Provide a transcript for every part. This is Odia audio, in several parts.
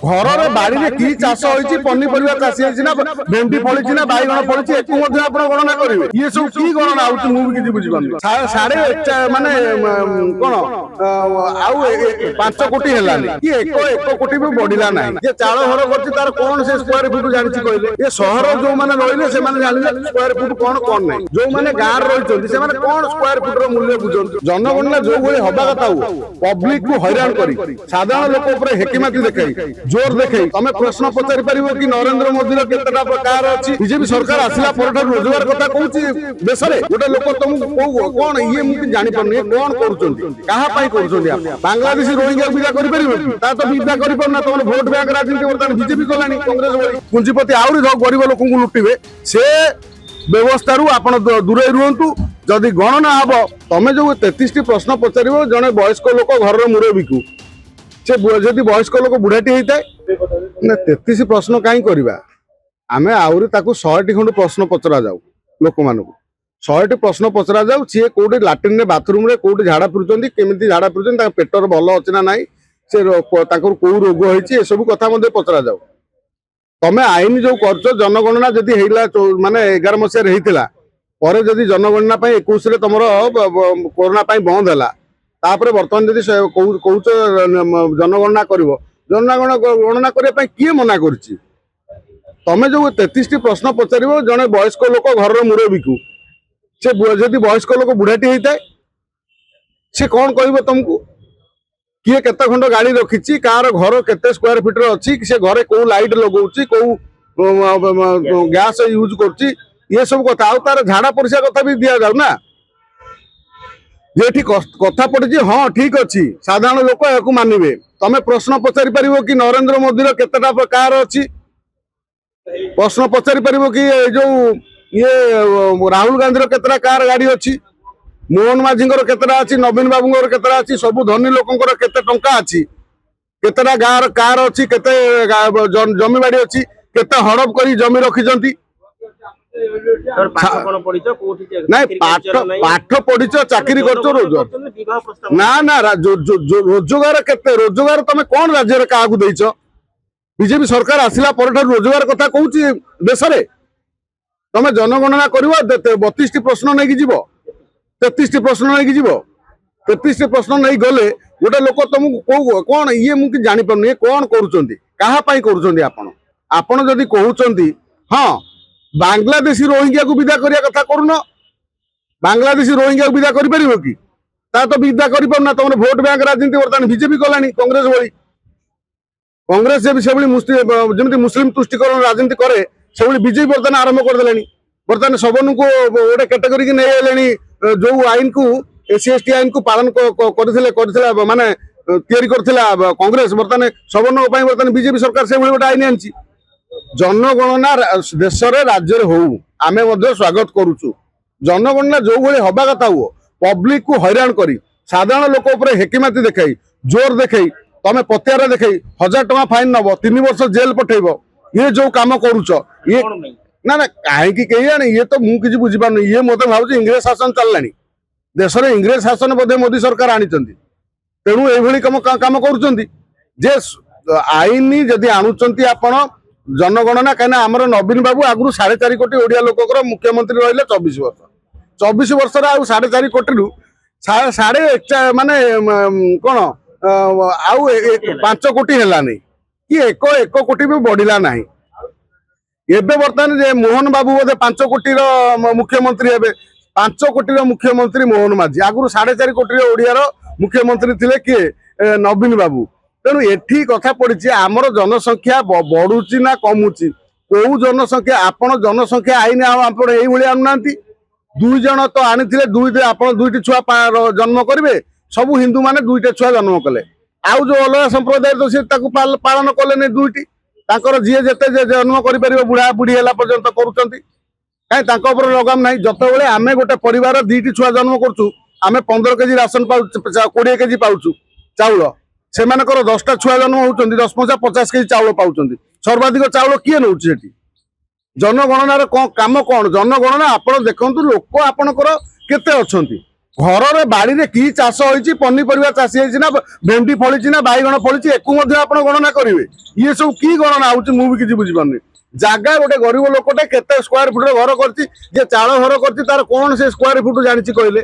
ଘରରେ ବାଡିରେ କି ଚାଷ ହୋଇଛି ପନିପରିବା ଚାଷୀ ହେଇଛି ନା ଭେଣ୍ଡି ଫଳିଛି ନା ବାଇଗଣ ଫଳିଛି ଏକୁ ମଧ୍ୟ ଆପଣ ଗଣନା କରିବେ। ଇଏ ସବୁ କି ଗଣନା ହଉଛି ମୁଁ ବି କିଛି ବୁଝିପାରୁନି। ସାଢେ ମାନେ କଣ ଆଉ 5 କୋଟି ହେଲାନି କି 1 କୋଟି ବି ବଢିଲା ନାହିଁ। ଯେ ଚାଳ ଘର କରୁଛି ତାର କଣ ସେ ସ୍କୋୟାର ଫୁଟ ଜାଣିଛି କହିଲେ? ଏ ସହର ଯୋଉମାନେ ରହିଲେ ସେମାନେ ଜାଣିଲେ ସ୍କୋୟାର ଫୁଟ କଣ କଣ ନାହିଁ। ଯୋଉମାନେ ଗାଁରେ ରହିଛନ୍ତି ସେମାନେ କଣ ସ୍କୋୟାର ଫୁଟ ର ମୂଲ୍ୟ ବୁଝନ୍ତି। ଜନଗଣନା ଯୋଉ ଭଳି ହବା କଥା ହୁଅ, ପବ୍ଲିକ କୁ ହଇରାଣ କରି ସାଧାରଣ ଲୋକ ଉପରେ ହେକିମାତି ଦେଖାଇ ଜୋର ଦେଖାଇ ତମେ ପ୍ରଶ୍ନ ପଚାରି ପାରିବ କି ନରେନ୍ଦ୍ର ମୋଦିର କେତେଟା ପ୍ରକାର ଅଛି? ବିଜେପି ସରକାର ଆସିଲା ପରଠାରୁ ରୋଜଗାର କଥା କହୁଛି ଦେଶରେ। ଗୋଟେ ଲୋକ ତମକୁ କଣ ଇଏ ମୁଁ କିଛି ଜାଣିପାରୁନି କଣ କରୁଛନ୍ତି, କାହା ପାଇଁ କରୁଛନ୍ତି? ଆପଣ ବାଂଲାଦେଶୀ ରୋହିଙ୍ଗ୍ୟା ବିଦା କରିପାରିବେ କି? ତା ତ ବିଦା କରିପାରୁନା। ତମର ଭୋଟ ବ୍ୟାଙ୍କ ରାଜନୀତି ବର୍ତ୍ତମାନ ବିଜେପି କଲାଣି, କଂଗ୍ରେସ ଭଳି ପୁଞ୍ଜିପତି ଆହୁରି ଗରିବ ଲୋକଙ୍କୁ ଲୁଟିବେ। ସେ ବ୍ୟବସ୍ଥାରୁ ଆପଣ ଦୂରେଇ ରୁହନ୍ତୁ। ଯଦି ଗଣନା ହବ, ତମେ ଯୋଉ 33ଟି ପ୍ରଶ୍ନ ପଚାରିବ ଜଣେ ବୟସ୍କ ଲୋକ ଘରର ମୁରବୀକୁ, ସେ ଯଦି ବୟସ୍କ ଲୋକ ବୁଢାଟି ହେଇଥାଏ ନା 33 ପ୍ରଶ୍ନ କାହିଁ କରିବା? ଆମେ ଆହୁରି ତାକୁ 100ଟି ଖଣ୍ଡ ପ୍ରଶ୍ନ ପଚରା ଯାଉ ଲୋକମାନଙ୍କୁ। 100ଟି ପ୍ରଶ୍ନ ପଚରା ଯାଉ ସିଏ କୋଉଠି ଲାଟ୍ରିନରେ ବାଥରୁମରେ କୋଉଠି ଝାଡା ଫିରୁଛନ୍ତି, କେମିତି ଝାଡା ଫିରୁଛନ୍ତି, ତାଙ୍କ ପେଟର ଭଲ ଅଛି ନା ନାହିଁ, ସେ ତାଙ୍କର କୋଉ ରୋଗ ହେଇଛି, ଏସବୁ କଥା ମଧ୍ୟ ପଚରା ଯାଉ। ତମେ ଆଇନ ଯୋଉ କରୁଛ, ଜନଗଣନା ଯଦି ହେଇଲା ମାନେ 11 ମସିହାରେ ହେଇଥିଲା, ପରେ ଯଦି ଜନଗଣନା ପାଇଁ 21ରେ ତମର କରୋନା ପାଇଁ ବନ୍ଦ ହେଲା, ତାପରେ ବର୍ତ୍ତମାନ ଯଦି କହୁଛ ଜନଗଣନା କରିବ, ଗଣନା କରିବା ପାଇଁ କିଏ ମନା କରିଛି? ତମେ ଯୋଉ 33ଟି ପ୍ରଶ୍ନ ପଚାରିବ ଜଣେ ବୟସ୍କ ଲୋକ ଘରର ମୁରବୀକୁ, ସେ ଯଦି ବୟସ୍କ ଲୋକ ବୁଢାଟି ହେଇଥାଏ ସେ କଣ କହିବ ତମକୁ? କିଏ କେତେ ଖଣ୍ଡ ଗାଡି ରଖିଛି, କାହାର ଘର କେତେ ସ୍କୋୟାର ଫିଟର ଅଛି, ସେ ଘରେ କୋଉ ଲାଇଟ ଲଗାଉଛି, କୋଉ ଗ୍ୟାସ ୟୁଜ କରୁଛି, ଏ ସବୁ କଥା। ଆଉ ତାର ଝାଡା ପରିସ୍ରା କଥା ବି ଦିଆଯାଉ ନା। ଯେଠି କଥା ପଡିଛି ହଁ ଠିକ ଅଛି, ସାଧାରଣ ଲୋକ ଏହାକୁ ମାନିବେ। ତମେ ପ୍ରଶ୍ନ ପଚାରି ପାରିବ କି ନରେନ୍ଦ୍ର ମୋଦିର କେତେଟା କାର ଅଛି? ପ୍ରଶ୍ନ ପଚାରି ପାରିବ କି ଏଇ ଯୋଉ ରାହୁଲ ଗାନ୍ଧୀର କେତେଟା କାର ଗାଡି ଅଛି? ମୋହନ ମାଝୀଙ୍କର କେତେଟା ଅଛି? ନବୀନ ବାବୁଙ୍କର କେତେଟା ଅଛି? ସବୁ ଧନୀ ଲୋକଙ୍କର କେତେ ଟଙ୍କା ଅଛି? କେତେଟା ଗାଁର କାର ଅଛି? କେତେ ଜମି ବାଡି ଅଛି? କେତେ ହଡପ କରି ଜମି ରଖିଛନ୍ତି? ନାଇଁ ପାଠ ପଢିଛ, ଚାକିରି କରୁଛ, ରୋଜଗାର ନା ନା ରୋଜଗାର କେତେ? ରୋଜଗାର ତମେ କଣ ରାଜ୍ୟରେ କାହାକୁ ଦେଇଛ? ବିଜେପି ସରକାର ଆସିଲା ପରଠାରୁ ରୋଜଗାର କଥା କହୁଛି ଦେଶରେ। ତମେ ଜନଗଣନା କରିବ, 32ଟି ପ୍ରଶ୍ନ ନେଇକି ଯିବ, 33ଟି ପ୍ରଶ୍ନ ନେଇକି ଯିବ। 33ଟି ପ୍ରଶ୍ନ ନେଇ ଗଲେ ଗୋଟେ ଲୋକ ତମକୁ କଣ ଇଏ ମୁଁ କିଛି ଜାଣିପାରୁନି କଣ କରୁଛନ୍ତି, କାହା ପାଇଁ କରୁଛନ୍ତି? ଆପଣ ଯଦି କହୁଛନ୍ତି ହଁ ବାଂଲାଦେଶୀ ରୋହିଙ୍ଗ୍ୟାକୁ ବିଦା କରିବା କଥା କରୁନ, ବାଂଲାଦେଶୀ ରୋହିଙ୍ଗ୍ୟାକୁ ବିଦା କରିପାରିବ କି? ତା ତ ବିଦା କରିପାରୁନା। ତମର ଭୋଟ ବ୍ୟାଙ୍କ ରାଜନୀତି ବର୍ତ୍ତମାନ ବିଜେପି କଲାଣି, କଂଗ୍ରେସ ଭଳି। କଂଗ୍ରେସ ସେଭଳି ଯେମିତି ମୁସଲିମ ତୁଷ୍ଟିକରଣ ରାଜନୀତି କରେ, ସେଭଳି ବିଜେପି ବର୍ତ୍ତମାନ ଆରମ୍ଭ କରିଦେଲେଣି। ବର୍ତ୍ତମାନ ସବର୍ଣ୍ଣଙ୍କୁ ଗୋଟେ କାଟେଗୋରିକି ନେଇ ଆଇଲେଣି। ଯୋଉ ଆଇନକୁ SC/ST ଆଇନକୁ ପାଳନ କରିଥିଲା ମାନେ ତିଆରି କରିଥିଲା କଂଗ୍ରେସ, ବର୍ତ୍ତମାନ ସବର୍ଣ୍ଣଙ୍କ ପାଇଁ ବର୍ତ୍ତମାନ ବିଜେପି ସରକାର ସେଭଳି ଗୋଟେ ଆଇନ ଆଣିଛି। ଜନଗଣନା ଦେଶରେ ରାଜ୍ୟରେ ହଉ, ଆମେ ମଧ୍ୟ ସ୍ୱାଗତ କରୁଛୁ। ଜନଗଣନା ଯୋଉ ଭଳି ହବା କଥା ହୁଅ, ପବ୍ଲିକ କୁ ହଇରାଣ କରି ସାଧାରଣ ଲୋକ ଉପରେ ହେକିମାତି ଦେଖାଇ ଜୋର ଦେଖାଇ ତମେ ପତିଆରା ଦେଖାଇ 1000 ଟଙ୍କା ଫାଇନ ନବ, 3 ବର୍ଷ ଜେଲ ପଠେଇବ, ଇଏ ଯୋଉ କାମ କରୁଛ ଇଏ ନା ନା କାହିଁକି କେଜାଣି ଇଏ ତ ମୁଁ କିଛି ବୁଝିପାରୁନି। ଇଏ ମତେ ଭାବୁଛି ଇଂରେଜ ଶାସନ ଚାଲିଲାଣି ଦେଶରେ, ଇଂରେଜ ଶାସନ ବୋଧେ ମୋଦି ସରକାର ଆଣିଛନ୍ତି, ତେଣୁ ଏଇଭଳି କାମ କରୁଛନ୍ତି। ଯେ ଆଇନ ଯଦି ଆଣୁଛନ୍ତି ଆପଣ ଜନଗଣନା, କାହିଁକିନା ଆମର ନବୀନ ବାବୁ ଆଗରୁ 4.5 କୋଟି ଓଡିଆ ଲୋକଙ୍କର ମୁଖ୍ୟମନ୍ତ୍ରୀ ରହିଲେ 24 ବର୍ଷ। 24 ବର୍ଷରେ ଆଉ 4.5 କୋଟିରୁ ମାନେ କଣ ଆଉ 5 କୋଟି ହେଲାନି କି 1 କୋଟି ବି ବଢିଲା ନାହିଁ। ଏବେ ବର୍ତ୍ତମାନ ଯେ ମୋହନ ବାବୁ ବୋଧେ 5 କୋଟିର ମୁଖ୍ୟମନ୍ତ୍ରୀ ହେବେ। 5 କୋଟିର ମୁଖ୍ୟମନ୍ତ୍ରୀ ମୋହନ ମାଝୀ, ଆଗରୁ 4.5 କୋଟିର ଓଡିଆର ମୁଖ୍ୟମନ୍ତ୍ରୀ ଥିଲେ କିଏ? ନବୀନ ବାବୁ। ତେଣୁ ଏଠି କଥା ପଡିଛି ଆମର ଜନସଂଖ୍ୟା ବଢୁଛି ନା କମୁଛି? କୋଉ ଜନସଂଖ୍ୟା? ଆପଣ ଜନସଂଖ୍ୟା ଆଇନ ଆପଣ ଏଇଭଳି ଆଣୁନାହାନ୍ତି। 2 ଜଣ ତ ଆଣିଥିଲେ, ଆପଣ 2ଟି ଛୁଆ ଜନ୍ମ କରିବେ। ସବୁ ହିନ୍ଦୁ ମାନେ 2ଟା ଛୁଆ ଜନ୍ମ କଲେ, ଆଉ ଯୋଉ ଅଲଗା ସମ୍ପ୍ରଦାୟ ତ ସେ ତାକୁ ପାଳନ କଲେନି 2ଟି। ତାଙ୍କର ଯିଏ ଯେତେ ଜନ୍ମ କରିପାରିବ, ବୁଢା ବୁଢୀ ହେଲା ପର୍ଯ୍ୟନ୍ତ କରୁଛନ୍ତି, କାହିଁ ତାଙ୍କ ଉପରେ ଲଗାମ ନାହିଁ? ଯେତେବେଳେ ଆମେ ଗୋଟେ ପରିବାର 2ଟି ଛୁଆ ଜନ୍ମ କରୁଛୁ, ଆମେ 15 କେଜି ରାସନ ପାଉଛୁ, 20 କେଜି ପାଉଛୁ ଚାଉଳ, ସେମାନଙ୍କର 10ଟା ଛୁଆ ଜନ୍ମ ହଉଛନ୍ତି, 10 ପଞ୍ଚା 50 କେଜି ଚାଉଳ ପାଉଛନ୍ତି। ସର୍ବାଧିକ ଚାଉଳ କିଏ ନଉଛି ସେଠି? ଜନଗଣନାର କାମ କଣ? ଜନଗଣନା ଆପଣ ଦେଖନ୍ତୁ ଲୋକ ଆପଣଙ୍କର କେତେ ଅଛନ୍ତି, ଘରରେ ବାଡିରେ କି ଚାଷ ହେଇଛି, ପନିପରିବା ଚାଷୀ ହେଇଛି ନା, ଭେଣ୍ଡି ଫଳିଛି ନା, ବାଇଗଣ ଫଳିଛି, ଏକୁ ମଧ୍ୟ ଆପଣ ଗଣନା କରିବେ। ଇଏ ସବୁ କି ଗଣନା ହଉଛି ମୁଁ ବି କିଛି ବୁଝିପାରୁନି। ଜାଗା ଗୋଟେ ଗରିବ ଲୋକଟେ କେତେ ସ୍କୋୟାର ଫୁଟର ଘର କରିଛି, ଯେ ଚାଳ ଘର କରିଛି, ତାର କଣ ସେ ସ୍କୋୟାର ଫୁଟ ଜାଣିଛି କହିଲେ?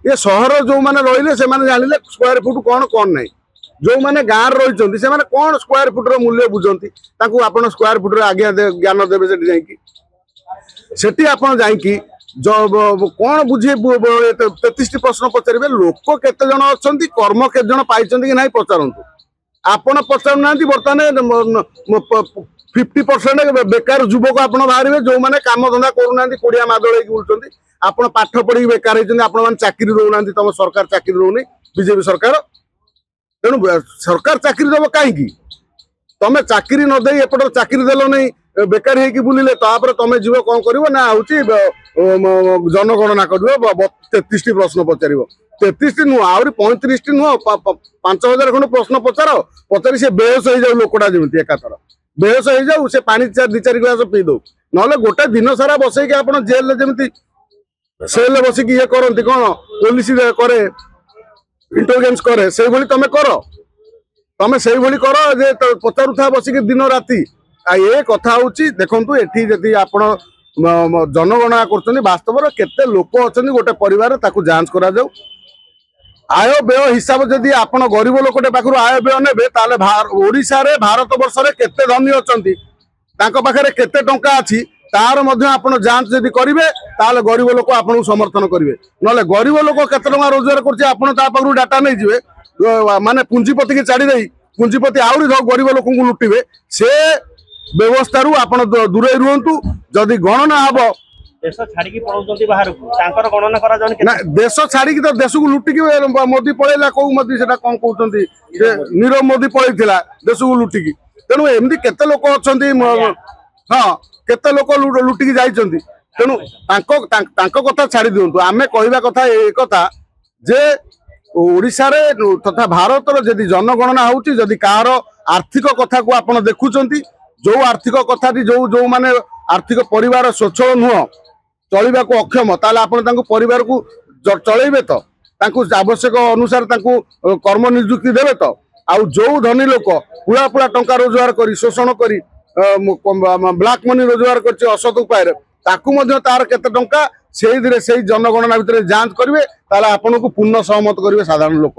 ଏ ସହର ଯୋଉମାନେ ରହିଲେ ସେମାନେ ଜାଣିଲେ ସ୍କୋୟାର ଫୁଟ କଣ କଣ ନାହିଁ। ଯୋଉମାନେ ଗାଁରେ ରହିଛନ୍ତି ସେମାନେ କଣ ସ୍କୋୟାର ଫୁଟର ମୂଲ୍ୟ ବୁଝନ୍ତି, ତାଙ୍କୁ ଆପଣ ସ୍କୋୟାର ଫୁଟର ଆଜ୍ଞା ଜ୍ଞାନ ଦେବେ। ସେଠି ଯାଇକି ଆପଣ ଯାଇକି କଣ ବୁଝେ 33ଟି ପ୍ରଶ୍ନ ପଚାରିବେ। ଲୋକ କେତେ ଜଣ ଅଛନ୍ତି, କର୍ମ କେତେ ଜଣ ପାଇଛନ୍ତି କି ନାହିଁ ପଚାରନ୍ତୁ। ଆପଣ ପଚାରୁନାହାନ୍ତି। ବର୍ତ୍ତମାନ 50% ବେକାର ଯୁବକ ଆପଣ ବାହାରିବେ, ଯୋଉମାନେ କାମ ଧନ୍ଦା କରୁନାହାନ୍ତି, କୋଡିଆ ମାଦଳ ହେଇକି ବୁଲୁଛନ୍ତି। ଆପଣ ପାଠ ପଢିକି ବେକାର ହେଇଛନ୍ତି, ଆପଣ ମାନେ ଚାକିରି ଦଉନାହାନ୍ତି, ତମ ସରକାର ଚାକିରି ଦଉନି, ବିଜେପି ସରକାର। ତେଣୁ ସରକାର ଚାକିରି ଦବ କାହିଁକି? ତମେ ଚାକିରି ନ ଦେଇ ଏପଟ ଚାକିରି ଦେଲ ନାହିଁ, ବେକାର ହେଇକି ବୁଲିଲେ, ତାପରେ ତମେ ଯିବ କଣ କରିବ ନା ହଉଛି ଜନଗଣନା କରିବ, 33ଟି ପ୍ରଶ୍ନ ପଚାରିବ। 33ଟି ନୁହଁ, ଆହୁରି 35ଟି ନୁହଁ, 5000 ଖଣ୍ଡ ପ୍ରଶ୍ନ ପଚାରି ସେ ବେହୋସ ହେଇଯାଉ ଲୋକଟା, ଯେମିତି ଏକାଥର ବେହୋସ ହେଇଯାଉ, ସେ ପାଣି 2-4 ଗ୍ଲାସ ପିଇ ଦଉ। ନହେଲେ ଗୋଟେ ଦିନ ସାରା ବସେଇକି ଆପଣ ଜେଲରେ ଯେମିତି ସେଲରେ ବସିକି ଇଏ କରନ୍ତି, କଣ ପୋଲିସ କରେ, ଇଣ୍ଟେଲିଜେନ୍ସ କରେ, ସେଇଭଳି ତମେ କର। ତମେ ସେଇଭଳି କର ଯେ ପଚାରୁଥା ବସିକି ଦିନ ରାତି। ଏ କଥା ହଉଛି, ଦେଖନ୍ତୁ ଏଠି ଯଦି ଆପଣ ଜନଗଣନା କରୁଛନ୍ତି, ବାସ୍ତବରେ କେତେ ଲୋକ ଅଛନ୍ତି ଗୋଟେ ପରିବାର, ତାକୁ ଯାଞ୍ଚ କରାଯାଉ। ଆୟ ବ୍ୟୟ ହିସାବ ଯଦି ଆପଣ ଗରିବ ଲୋକଟେ ପାଖରୁ ଆୟ ବ୍ୟୟ ନେବେ, ତାହେଲେ ଓଡିଶାରେ, ଭାରତ ବର୍ଷରେ କେତେ ଧନୀ ଅଛନ୍ତି, ତାଙ୍କ ପାଖରେ କେତେ ଟଙ୍କା ଅଛି, ତାର ମଧ୍ୟ ଆପଣ ଯାଞ୍ଚ ଯଦି କରିବେ, ତାହେଲେ ଗରିବ ଲୋକ ଆପଣଙ୍କୁ ସମର୍ଥନ କରିବେ। ନହେଲେ ଗରିବ ଲୋକ କେତେ ଟଙ୍କା ରୋଜଗାର କରୁଛି, ଆପଣ ତା ପାଖରୁ ଡାଟା ନେଇଯିବେ, ମାନେ ପୁଞ୍ଜିପତିକି ଛାଡି ଦେଇ ପୁଞ୍ଜିପତି ଆହୁରି ଗରିବ ଲୋକଙ୍କୁ ଲୁଟିବେ। ସେ ବ୍ୟବସ୍ଥାରୁ ଆପଣ ଦୂରେଇ ରୁହନ୍ତୁ। ଯଦି ଗଣନା ହବ, ଦେଶ ଛାଡିକି ପଳଉଛନ୍ତି ବାହାରକୁ, ତାଙ୍କର ଗଣନା କରାଯାଉନି। ନା ଦେଶ ଛାଡିକି ତ ଦେଶକୁ ଲୁଟିକି ମୋଦି ପଳେଇଲା। କୋଉ ମୋଦି? ସେଟା କଣ କହୁଛନ୍ତି? ନୀରବ ମୋଦି ପଳେଇଥିଲା ଦେଶକୁ ଲୁଟିକି। ତେଣୁ ଏମିତି କେତେ ଲୋକ ଅଛନ୍ତି, ହଁ, କେତେ ଲୋକ ଲୁଟିକି ଯାଇଛନ୍ତି। ତେଣୁ ତାଙ୍କ କଥା ଛାଡି ଦିଅନ୍ତୁ। ଆମେ କହିବା କଥା ଏ କଥା ଯେ ଓଡିଶାରେ ତଥା ଭାରତର ଯଦି ଜନଗଣନା ହଉଛି, ଯଦି କାହାର ଆର୍ଥିକ କଥାକୁ ଆପଣ ଦେଖୁଛନ୍ତି, ଯୋଉ ଆର୍ଥିକ କଥାଟି ଯୋଉମାନେ ଆର୍ଥିକ ପରିବାର ସ୍ୱଚ୍ଛଳ ନୁହଁ, ଚଳିବାକୁ ଅକ୍ଷମ, ତାହେଲେ ଆପଣ ତାଙ୍କୁ ପରିବାରକୁ ଚଳେଇବେ ତ? ତାଙ୍କୁ ଆବଶ୍ୟକ ଅନୁସାରେ ତାଙ୍କୁ କର୍ମ ନିଯୁକ୍ତି ଦେବେ ତ? ଆଉ ଯୋଉ ଧନୀ ଲୋକ ପୁଳା ପୁଳା ଟଙ୍କା ରୋଜଗାର କରି, ଶୋଷଣ କରି, ବ୍ଲାକ୍ ମନି ରୋଜଗାର କରିଛି ଅସତ ଉପାୟରେ, ତାକୁ ମଧ୍ୟ ତାର କେତେ ଟଙ୍କା ସେଇ ଜନଗଣନା ଭିତରେ ଯାଞ୍ଚ କରିବେ, ତାହେଲେ ଆପଣଙ୍କୁ ପୂର୍ଣ୍ଣ ସହମତ କରିବେ ସାଧାରଣ ଲୋକ।